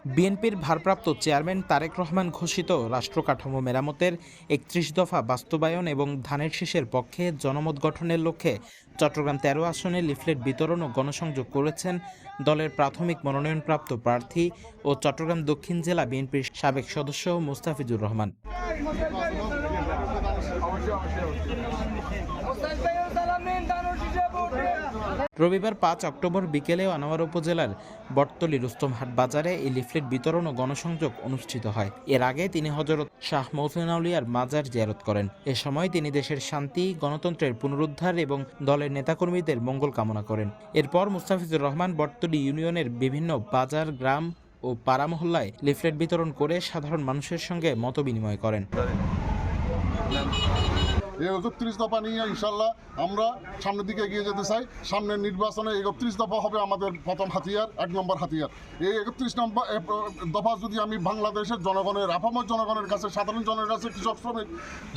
বিএনপির ভারপ্রাপ্ত চেয়ারম্যান তারেক রহমান ঘোষিত রাষ্ট্র কাঠামো মেরামতের ৩১ দফা বাস্তবায়ন এবং ধানের শীষের পক্ষে জনমত গঠনের লক্ষ্যে চট্টগ্রাম ১৩ আসনে লিফলেট বিতরণ ও গণসংযোগ করেছেন দলের প্রাথমিক মনোনয়নপ্রাপ্ত প্রার্থী ও চট্টগ্রাম দক্ষিণ জেলা বিএনপির সাবেক সদস্য মুস্তাফিজুর রহমান। রবিবার ৫ অক্টোবর বিকেলে আনোয়ারা উপজেলার বটতলী রুস্তমহাট বাজারে এই লিফলেট বিতরণ ও গণসংযোগ অনুষ্ঠিত হয়। এর আগে তিনি হযরত শাহ মহসিন আউলিয়ার মাজার জিয়ারত করেন। এ সময় তিনি দেশের শান্তি, গণতন্ত্রের পুনরুদ্ধার এবং দলের নেতাকর্মীদের মঙ্গল কামনা করেন। এরপর মুস্তাফিজুর রহমান বটতলী ইউনিয়নের বিভিন্ন বাজার, গ্রাম ও পাড়া মহল্লায় লিফলেট বিতরণ করে সাধারণ মানুষের সঙ্গে মতবিনিময় করেন। এই ৩১ দফা নিয়ে ইনশাল্লাহ আমরা সামনের দিকে এগিয়ে যেতে চাই। সামনের নির্বাচনে ৩১ দফা হবে আমাদের প্রথম হাতিয়ার, ১ নম্বর হাতিয়ার। এই ৩১ নম্বর দফা যদি আমি বাংলাদেশের জনগণের, আপামর জনগণের কাছে, সাধারণ জনের কাছে, কৃষক, শ্রমিক,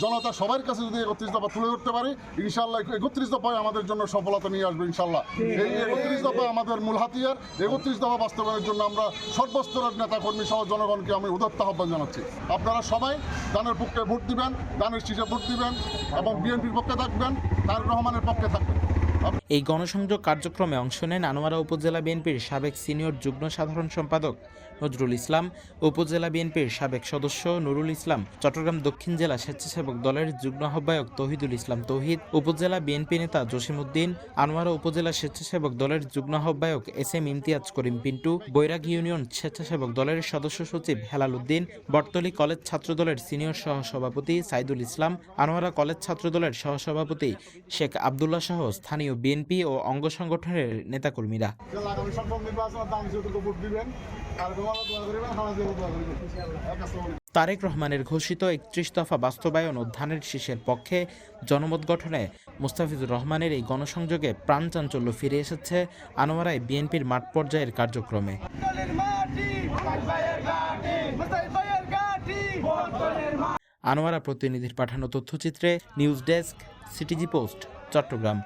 জনতা সবার কাছে যদি ৩১ দফা তুলে ধরতে পারি, ইনশাল্লাহ ৩১ দফায় আমাদের জন্য সফলতা নিয়ে আসবে ইনশাল্লাহ। এই ৩১ দফা আমাদের মূল হাতিয়ার। ৩১ দফা বাস্তবায়নের জন্য আমরা সর্বস্তরের নেতাকর্মী সহ জনগণকে আমি উদাত্ত আহ্বান জানাচ্ছি। আপনারা সবাই দানের পক্ষে ভোট দিবেন, দানের শীষে ভোট দিবেন এবং বিএনপির পক্ষে থাকবেন, তারেক রহমানের পক্ষে থাকবেন। এই গণসংযোগ কার্যক্রমে অংশ নেন আনোয়ারা উপজেলা বিএনপির সাবেক সিনিয়র যুগ্ম সাধারণ সম্পাদক নজরুল ইসলাম, উপজেলা বিএনপির সাবেক সদস্য নুরুল ইসলাম, চট্টগ্রাম দক্ষিণ জেলা স্বেচ্ছাসেবক দলের যুগ্ম আহ্বায়ক তৌহিদুল ইসলাম তৌহিদ, উপজেলা বিএনপি নেতা জসিমউদ্দিন, আনোয়ারা উপজেলা স্বেচ্ছাসেবক দলের যুগ্ম আহ্বায়ক SM ইমতিয়াজ করিম পিন্টু, বৈরাগ ইউনিয়ন স্বেচ্ছাসেবক দলের সদস্য সচিব হেলাল উদ্দিন, বটতলী কলেজ ছাত্রদলের সিনিয়র সহসভাপতি সাইদুল ইসলাম, আনোয়ারা কলেজ ছাত্রদলের সহসভাপতি শেখ আবদুল্লাহ সহ স্থানীয় বিএনপি ও অঙ্গ সংগঠনের নেতাকর্মীরা। তারেক রহমানের ঘোষিত ৩১ দফা বাস্তবায়ন ও ধানের শীষের পক্ষে জনমত গঠনে মুস্তাফিজুর রহমানের এই গণসংযোগে প্রাণচাঞ্চল্য ফিরে এসেছে আনোয়ারায় বিএনপির মাঠ পর্যায়ের কার্যক্রমে। আনোয়ারা প্রতিনিধির পাঠানো তথ্যচিত্রে news desk, CTG post, Chittagong.